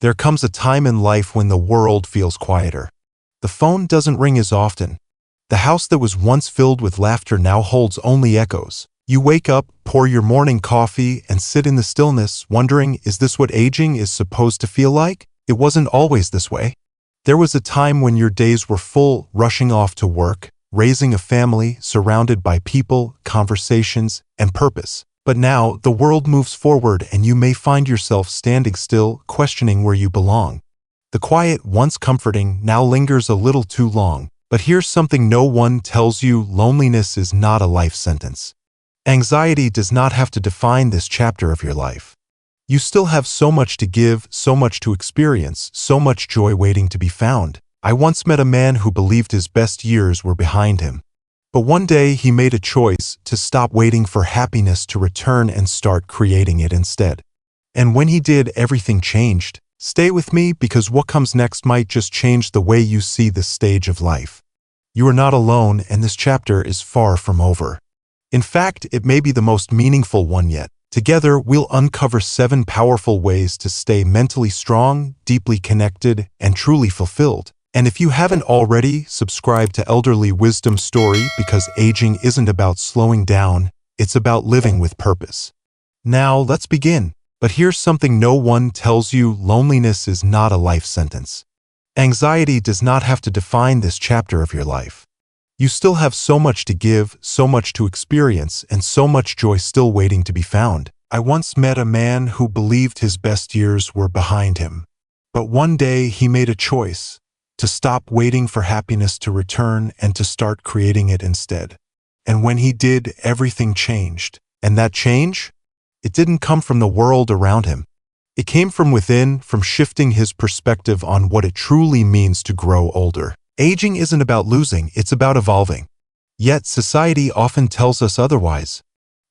There comes a time in life when the world feels quieter. The phone doesn't ring as often. The house that was once filled with laughter now holds only echoes. You wake up, pour your morning coffee, and sit in the stillness, wondering, is this what aging is supposed to feel like? It wasn't always this way. There was a time when your days were full, rushing off to work, raising a family, surrounded by people, conversations, and purpose. But now, the world moves forward and you may find yourself standing still, questioning where you belong. The quiet, once comforting, now lingers a little too long. But here's something no one tells you: loneliness is not a life sentence. Anxiety does not have to define this chapter of your life. You still have so much to give, so much to experience, so much joy waiting to be found. I once met a man who believed his best years were behind him. But one day he made a choice to stop waiting for happiness to return and start creating it instead. And when he did, everything changed. Stay with me, because what comes next might just change the way you see this stage of life. You are not alone, and this chapter is far from over. In fact, it may be the most meaningful one yet. Together, we'll uncover 7 powerful ways to stay mentally strong, deeply connected, and truly fulfilled. And if you haven't already, subscribe to Elderly Wisdom Story, because aging isn't about slowing down, it's about living with purpose. Now, let's begin. But here's something no one tells you: loneliness is not a life sentence. Anxiety does not have to define this chapter of your life. You still have so much to give, so much to experience, and so much joy still waiting to be found. I once met a man who believed his best years were behind him. But one day he made a choice to stop waiting for happiness to return and to start creating it instead. And when he did, everything changed. And that change? It didn't come from the world around him. It came from within, from shifting his perspective on what it truly means to grow older. Aging isn't about losing, it's about evolving. Yet society often tells us otherwise.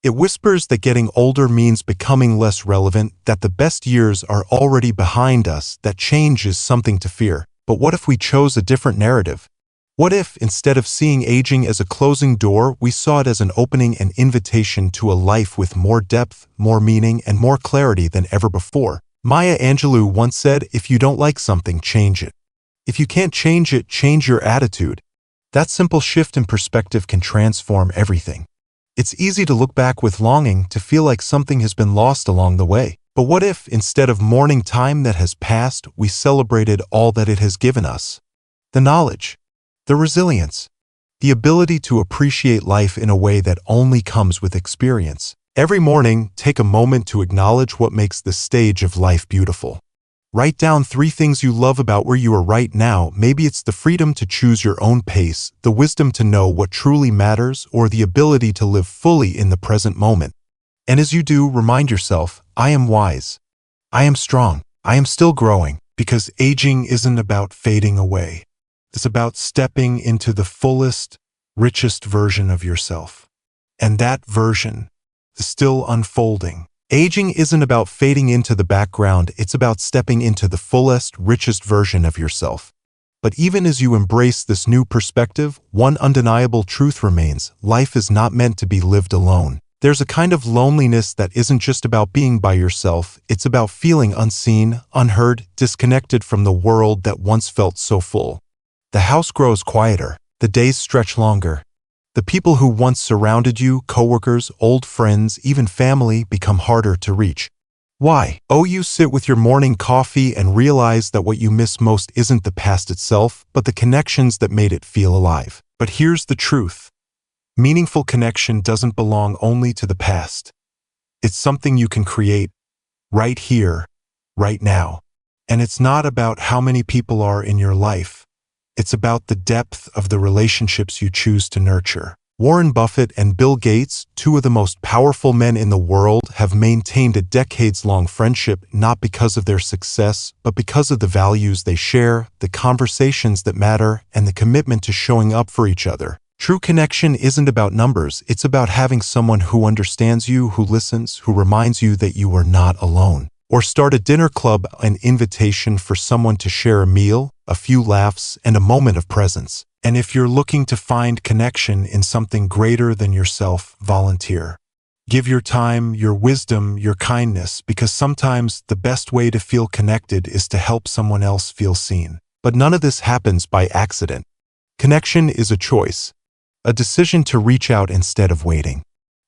It whispers that getting older means becoming less relevant, that the best years are already behind us, that change is something to fear. But what if we chose a different narrative? What if, instead of seeing aging as a closing door, we saw it as an opening, an invitation to a life with more depth, more meaning, and more clarity than ever before? Maya Angelou once said, "If you don't like something, change it. If you can't change it, change your attitude." That simple shift in perspective can transform everything. It's easy to look back with longing, to feel like something has been lost along the way. But what if, instead of mourning time that has passed, we celebrated all that it has given us? The knowledge, the resilience, the ability to appreciate life in a way that only comes with experience. Every morning, take a moment to acknowledge what makes this stage of life beautiful. Write down 3 things you love about where you are right now. Maybe it's the freedom to choose your own pace, the wisdom to know what truly matters, or the ability to live fully in the present moment. And as you do, remind yourself, I am wise. I am strong. I am still growing, because aging isn't about fading away. It's about stepping into the fullest, richest version of yourself. And that version is still unfolding. Aging isn't about fading into the background, it's about stepping into the fullest, richest version of yourself. But even as you embrace this new perspective, one undeniable truth remains: life is not meant to be lived alone. There's a kind of loneliness that isn't just about being by yourself, it's about feeling unseen, unheard, disconnected from the world that once felt so full. The house grows quieter, the days stretch longer. The people who once surrounded you, coworkers, old friends, even family, become harder to reach. Why? Oh, you sit with your morning coffee and realize that what you miss most isn't the past itself, but the connections that made it feel alive. But here's the truth. Meaningful connection doesn't belong only to the past. It's something you can create right here, right now. And it's not about how many people are in your life. It's about the depth of the relationships you choose to nurture. Warren Buffett and Bill Gates, 2 of the most powerful men in the world, have maintained a decades-long friendship not because of their success, but because of the values they share, the conversations that matter, and the commitment to showing up for each other. True connection isn't about numbers, it's about having someone who understands you, who listens, who reminds you that you are not alone. Or start a dinner club, an invitation for someone to share a meal, a few laughs, and a moment of presence. And if you're looking to find connection in something greater than yourself, volunteer. Give your time, your wisdom, your kindness, because sometimes the best way to feel connected is to help someone else feel seen. But none of this happens by accident. Connection is a choice, a decision to reach out instead of waiting,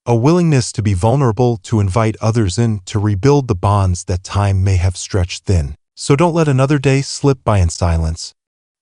a willingness to be vulnerable, to invite others in, to rebuild the bonds that time may have stretched thin. So don't let another day slip by in silence.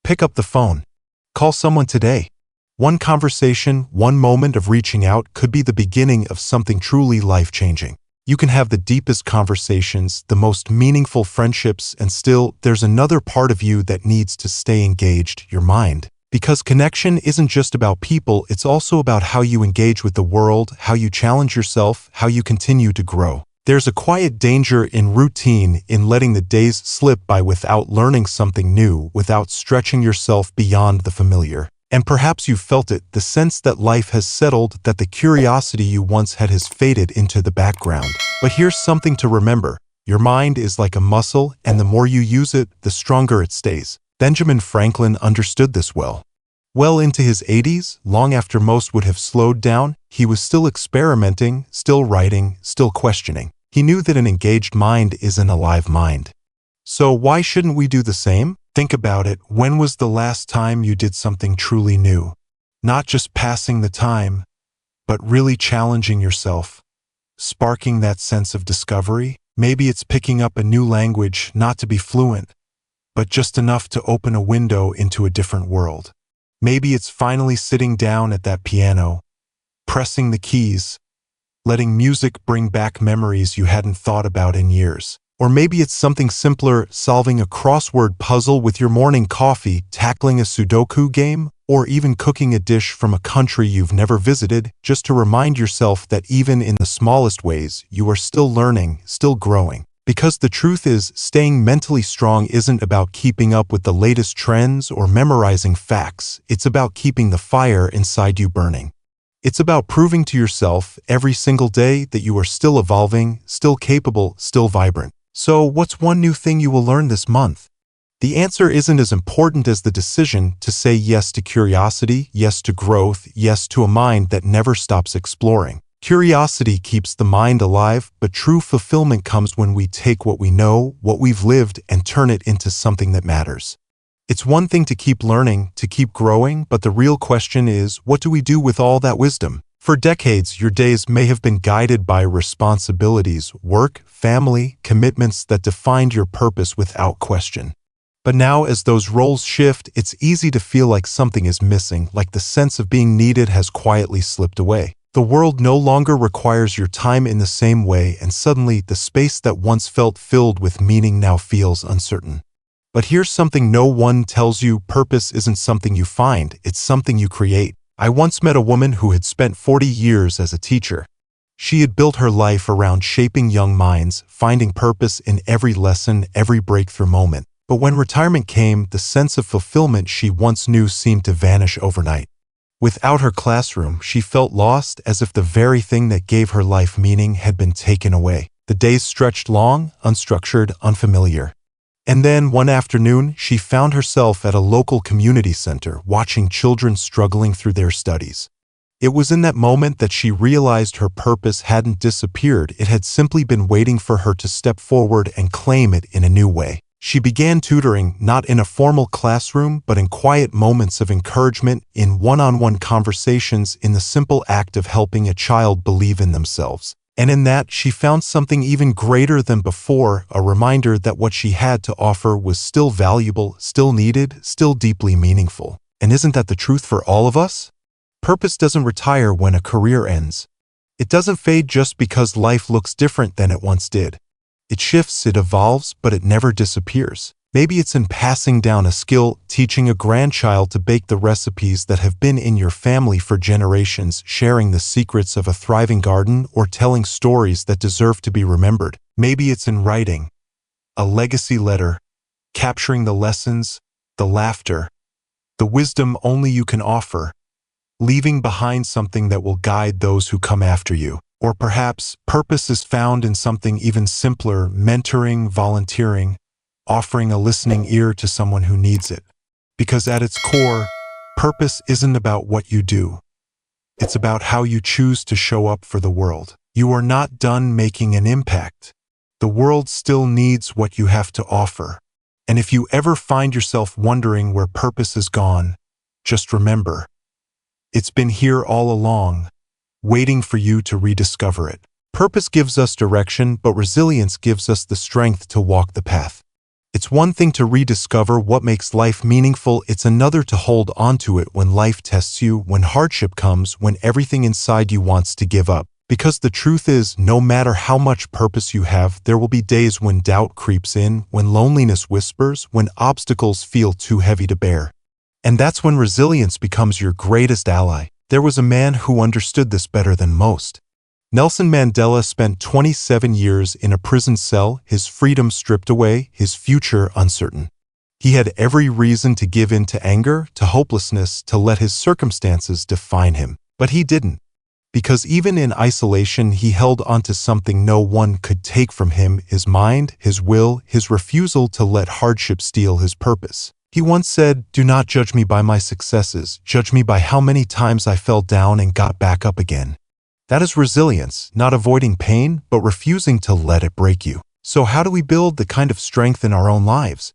Pick up the phone. Call someone today. One conversation, one moment of reaching out could be the beginning of something truly life-changing. You can have the deepest conversations, the most meaningful friendships, and still, there's another part of you that needs to stay engaged, your mind. Because connection isn't just about people, it's also about how you engage with the world, how you challenge yourself, how you continue to grow. There's a quiet danger in routine, in letting the days slip by without learning something new, without stretching yourself beyond the familiar. And perhaps you've felt it, the sense that life has settled, that the curiosity you once had has faded into the background. But here's something to remember. Your mind is like a muscle, and the more you use it, the stronger it stays. Benjamin Franklin understood this well. Well into his 80s, long after most would have slowed down, he was still experimenting, still writing, still questioning. He knew that an engaged mind is an alive mind. So why shouldn't we do the same? Think about it. When was the last time you did something truly new? Not just passing the time, but really challenging yourself, sparking that sense of discovery. Maybe it's picking up a new language, not to be fluent, but just enough to open a window into a different world. Maybe it's finally sitting down at that piano, pressing the keys, letting music bring back memories you hadn't thought about in years. Or maybe it's something simpler, solving a crossword puzzle with your morning coffee, tackling a Sudoku game, or even cooking a dish from a country you've never visited, just to remind yourself that even in the smallest ways, you are still learning, still growing. Because the truth is, staying mentally strong isn't about keeping up with the latest trends or memorizing facts. It's about keeping the fire inside you burning. It's about proving to yourself every single day that you are still evolving, still capable, still vibrant. So, what's one new thing you will learn this month? The answer isn't as important as the decision to say yes to curiosity, yes to growth, yes to a mind that never stops exploring. Curiosity keeps the mind alive, but true fulfillment comes when we take what we know, what we've lived, and turn it into something that matters. It's one thing to keep learning, to keep growing, but the real question is, what do we do with all that wisdom? For decades, your days may have been guided by responsibilities, work, family, commitments that defined your purpose without question. But now, as those roles shift, it's easy to feel like something is missing, like the sense of being needed has quietly slipped away. The world no longer requires your time in the same way, and suddenly the space that once felt filled with meaning now feels uncertain. But here's something no one tells you: purpose isn't something you find, it's something you create. I once met a woman who had spent 40 years as a teacher. She had built her life around shaping young minds, finding purpose in every lesson, every breakthrough moment. But when retirement came, the sense of fulfillment she once knew seemed to vanish overnight. Without her classroom, she felt lost, as if the very thing that gave her life meaning had been taken away. The days stretched long, unstructured, unfamiliar. And then, one afternoon, she found herself at a local community center, watching children struggling through their studies. It was in that moment that she realized her purpose hadn't disappeared, it had simply been waiting for her to step forward and claim it in a new way. She began tutoring, not in a formal classroom, but in quiet moments of encouragement, in one-on-one conversations, in the simple act of helping a child believe in themselves. And in that, she found something even greater than before, a reminder that what she had to offer was still valuable, still needed, still deeply meaningful. And isn't that the truth for all of us? Purpose doesn't retire when a career ends. It doesn't fade just because life looks different than it once did. It shifts, it evolves, but it never disappears. Maybe it's in passing down a skill, teaching a grandchild to bake the recipes that have been in your family for generations, sharing the secrets of a thriving garden, or telling stories that deserve to be remembered. Maybe it's in writing a legacy letter, capturing the lessons, the laughter, the wisdom only you can offer, leaving behind something that will guide those who come after you. Or perhaps purpose is found in something even simpler: mentoring, volunteering, offering a listening ear to someone who needs it. Because at its core, purpose isn't about what you do. It's about how you choose to show up for the world. You are not done making an impact. The world still needs what you have to offer. And if you ever find yourself wondering where purpose is gone, just remember, it's been here all along, waiting for you to rediscover it. Purpose gives us direction, but resilience gives us the strength to walk the path. It's one thing to rediscover what makes life meaningful, it's another to hold onto it when life tests you, when hardship comes, when everything inside you wants to give up. Because the truth is, no matter how much purpose you have, there will be days when doubt creeps in, when loneliness whispers, when obstacles feel too heavy to bear. And that's when resilience becomes your greatest ally. There was a man who understood this better than most. Nelson Mandela spent 27 years in a prison cell, his freedom stripped away, his future uncertain. He had every reason to give in to anger, to hopelessness, to let his circumstances define him. But he didn't. Because even in isolation, he held onto something no one could take from him: his mind, his will, his refusal to let hardship steal his purpose. He once said, "Do not judge me by my successes, judge me by how many times I fell down and got back up again." That is resilience, not avoiding pain, but refusing to let it break you. So how do we build the kind of strength in our own lives?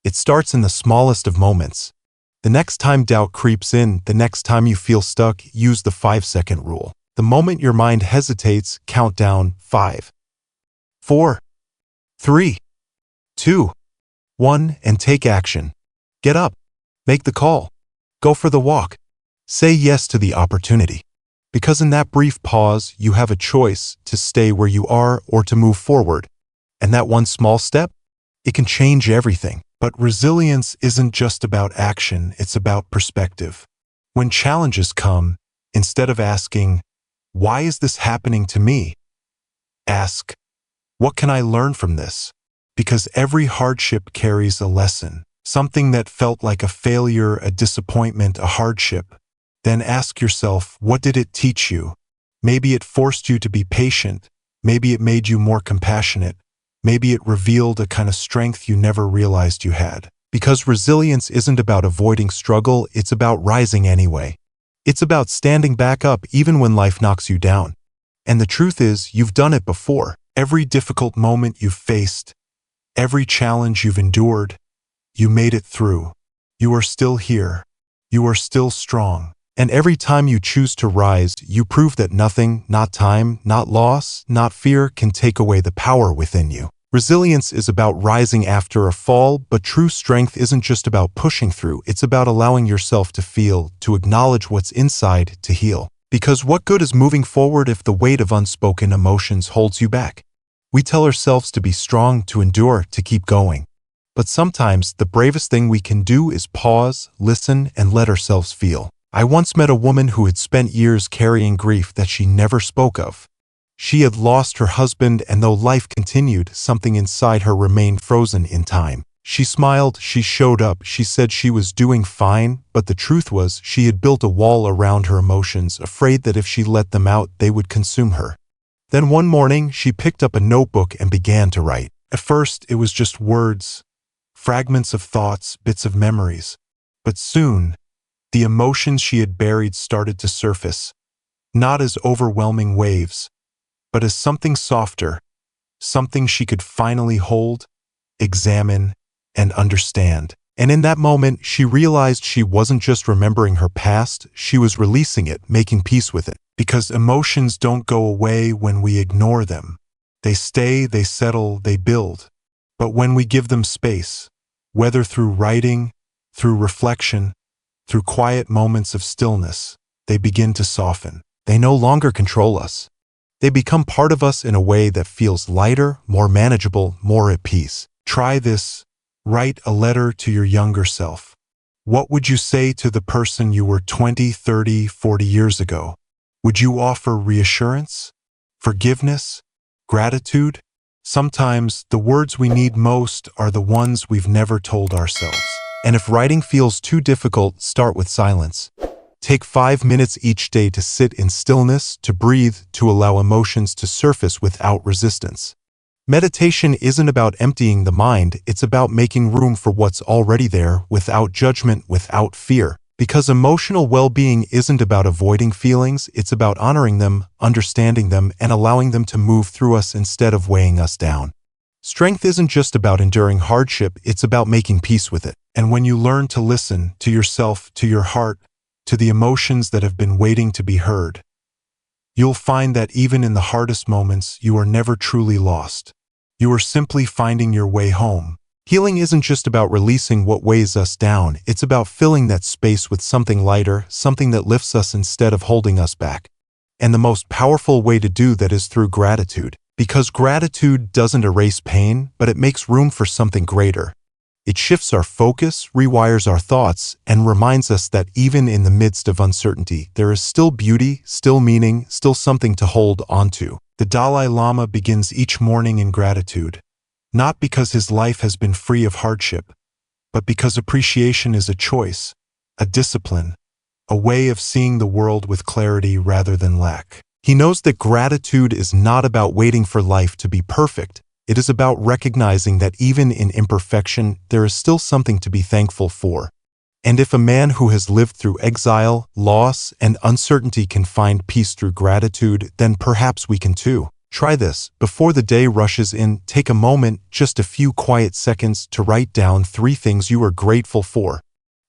It starts in the smallest of moments. The next time doubt creeps in, the next time you feel stuck, use the 5-second rule. The moment your mind hesitates, count down 5, 4, 3, 2, 1, and take action. Get up. Make the call. Go for the walk. Say yes to the opportunity. Because in that brief pause, you have a choice to stay where you are or to move forward. And that one small step, it can change everything. But resilience isn't just about action, it's about perspective. When challenges come, instead of asking, "Why is this happening to me?" ask, "What can I learn from this?" Because every hardship carries a lesson, something that felt like a failure, a disappointment, a hardship. Then ask yourself, what did it teach you? Maybe it forced you to be patient. Maybe it made you more compassionate. Maybe it revealed a kind of strength you never realized you had. Because resilience isn't about avoiding struggle, it's about rising anyway. It's about standing back up even when life knocks you down. And the truth is, you've done it before. Every difficult moment you've faced, every challenge you've endured, you made it through. You are still here. You are still strong. And every time you choose to rise, you prove that nothing, not time, not loss, not fear, can take away the power within you. Resilience is about rising after a fall, but true strength isn't just about pushing through, it's about allowing yourself to feel, to acknowledge what's inside, to heal. Because what good is moving forward if the weight of unspoken emotions holds you back? We tell ourselves to be strong, to endure, to keep going. But sometimes the bravest thing we can do is pause, listen, and let ourselves feel. I once met a woman who had spent years carrying grief that she never spoke of. She had lost her husband, and though life continued, something inside her remained frozen in time. She smiled, she showed up, she said she was doing fine, but the truth was she had built a wall around her emotions, afraid that if she let them out, they would consume her. Then one morning, she picked up a notebook and began to write. At first, it was just words, fragments of thoughts, bits of memories. But soon, the emotions she had buried started to surface, not as overwhelming waves, but as something softer, something she could finally hold, examine, and understand. And in that moment, she realized she wasn't just remembering her past, she was releasing it, making peace with it. Because emotions don't go away when we ignore them. They stay, they settle, they build. But when we give them space, whether through writing, through reflection, through quiet moments of stillness, they begin to soften. They no longer control us. They become part of us in a way that feels lighter, more manageable, more at peace. Try this. Write a letter to your younger self. What would you say to the person you were 20, 30, 40 years ago? Would you offer reassurance, forgiveness, gratitude? Sometimes the words we need most are the ones we've never told ourselves. And if writing feels too difficult, start with silence. Take 5 minutes each day to sit in stillness, to breathe, to allow emotions to surface without resistance. Meditation isn't about emptying the mind, it's about making room for what's already there, without judgment, without fear. Because emotional well-being isn't about avoiding feelings, it's about honoring them, understanding them, and allowing them to move through us instead of weighing us down. Strength isn't just about enduring hardship, it's about making peace with it. And when you learn to listen to yourself, to your heart, to the emotions that have been waiting to be heard, you'll find that even in the hardest moments, you are never truly lost. You are simply finding your way home. Healing isn't just about releasing what weighs us down, it's about filling that space with something lighter, something that lifts us instead of holding us back. And the most powerful way to do that is through gratitude. Because gratitude doesn't erase pain, but it makes room for something greater. It shifts our focus, rewires our thoughts, and reminds us that even in the midst of uncertainty, there is still beauty, still meaning, still something to hold onto. The Dalai Lama begins each morning in gratitude. Not because his life has been free of hardship, but because appreciation is a choice, a discipline, a way of seeing the world with clarity rather than lack. He knows that gratitude is not about waiting for life to be perfect. It is about recognizing that even in imperfection, there is still something to be thankful for. And if a man who has lived through exile, loss, and uncertainty can find peace through gratitude, then perhaps we can too. Try this. Before the day rushes in, take a moment, just a few quiet seconds, to write down 3 things you are grateful for.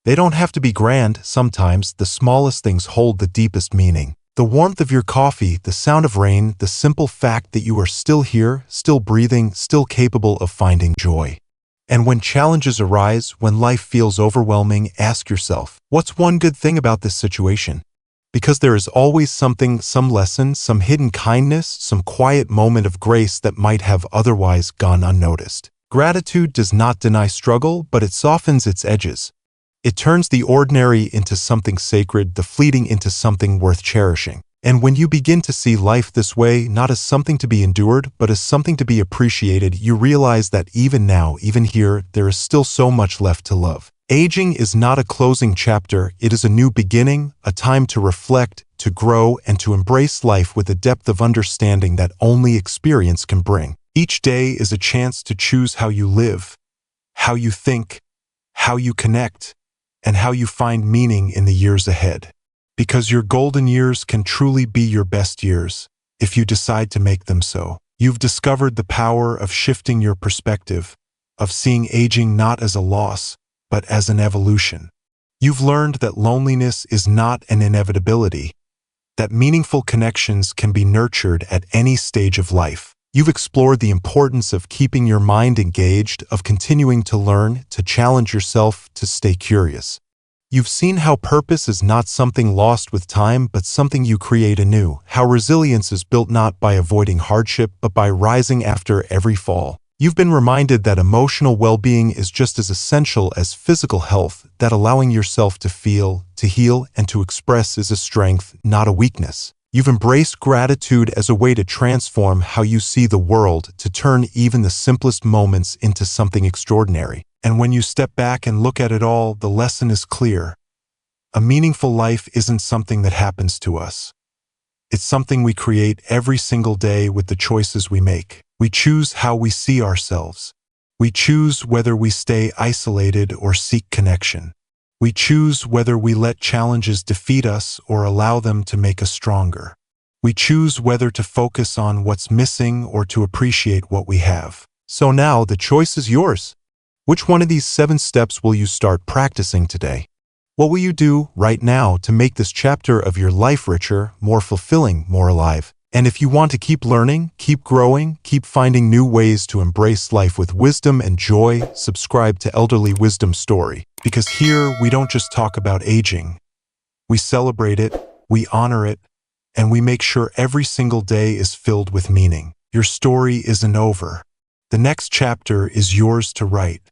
They don't have to be grand. Sometimes the smallest things hold the deepest meaning. The warmth of your coffee, the sound of rain, the simple fact that you are still here, still breathing, still capable of finding joy. And when challenges arise, when life feels overwhelming, ask yourself, what's one good thing about this situation? Because there is always something, some lesson, some hidden kindness, some quiet moment of grace that might have otherwise gone unnoticed. Gratitude does not deny struggle, but it softens its edges. It turns the ordinary into something sacred, the fleeting into something worth cherishing. And when you begin to see life this way, not as something to be endured, but as something to be appreciated, you realize that even now, even here, there is still so much left to love. Aging is not a closing chapter, it is a new beginning, a time to reflect, to grow, and to embrace life with a depth of understanding that only experience can bring. Each day is a chance to choose how you live, how you think, how you connect, and how you find meaning in the years ahead. Because your golden years can truly be your best years, if you decide to make them so. You've discovered the power of shifting your perspective, of seeing aging not as a loss, but as an evolution. You've learned that loneliness is not an inevitability, that meaningful connections can be nurtured at any stage of life. You've explored the importance of keeping your mind engaged, of continuing to learn, to challenge yourself, to stay curious. You've seen how purpose is not something lost with time, but something you create anew, how resilience is built not by avoiding hardship, but by rising after every fall. You've been reminded that emotional well-being is just as essential as physical health, that allowing yourself to feel, to heal, and to express is a strength, not a weakness. You've embraced gratitude as a way to transform how you see the world, to turn even the simplest moments into something extraordinary. And when you step back and look at it all, the lesson is clear. A meaningful life isn't something that happens to us. It's something we create every single day with the choices we make. We choose how we see ourselves. We choose whether we stay isolated or seek connection. We choose whether we let challenges defeat us or allow them to make us stronger. We choose whether to focus on what's missing or to appreciate what we have. So now the choice is yours. Which one of these 7 steps will you start practicing today? What will you do right now to make this chapter of your life richer, more fulfilling, more alive? And if you want to keep learning, keep growing, keep finding new ways to embrace life with wisdom and joy, subscribe to Elderly Wisdom Story. Because here, we don't just talk about aging. We celebrate it, we honor it, and we make sure every single day is filled with meaning. Your story isn't over. The next chapter is yours to write.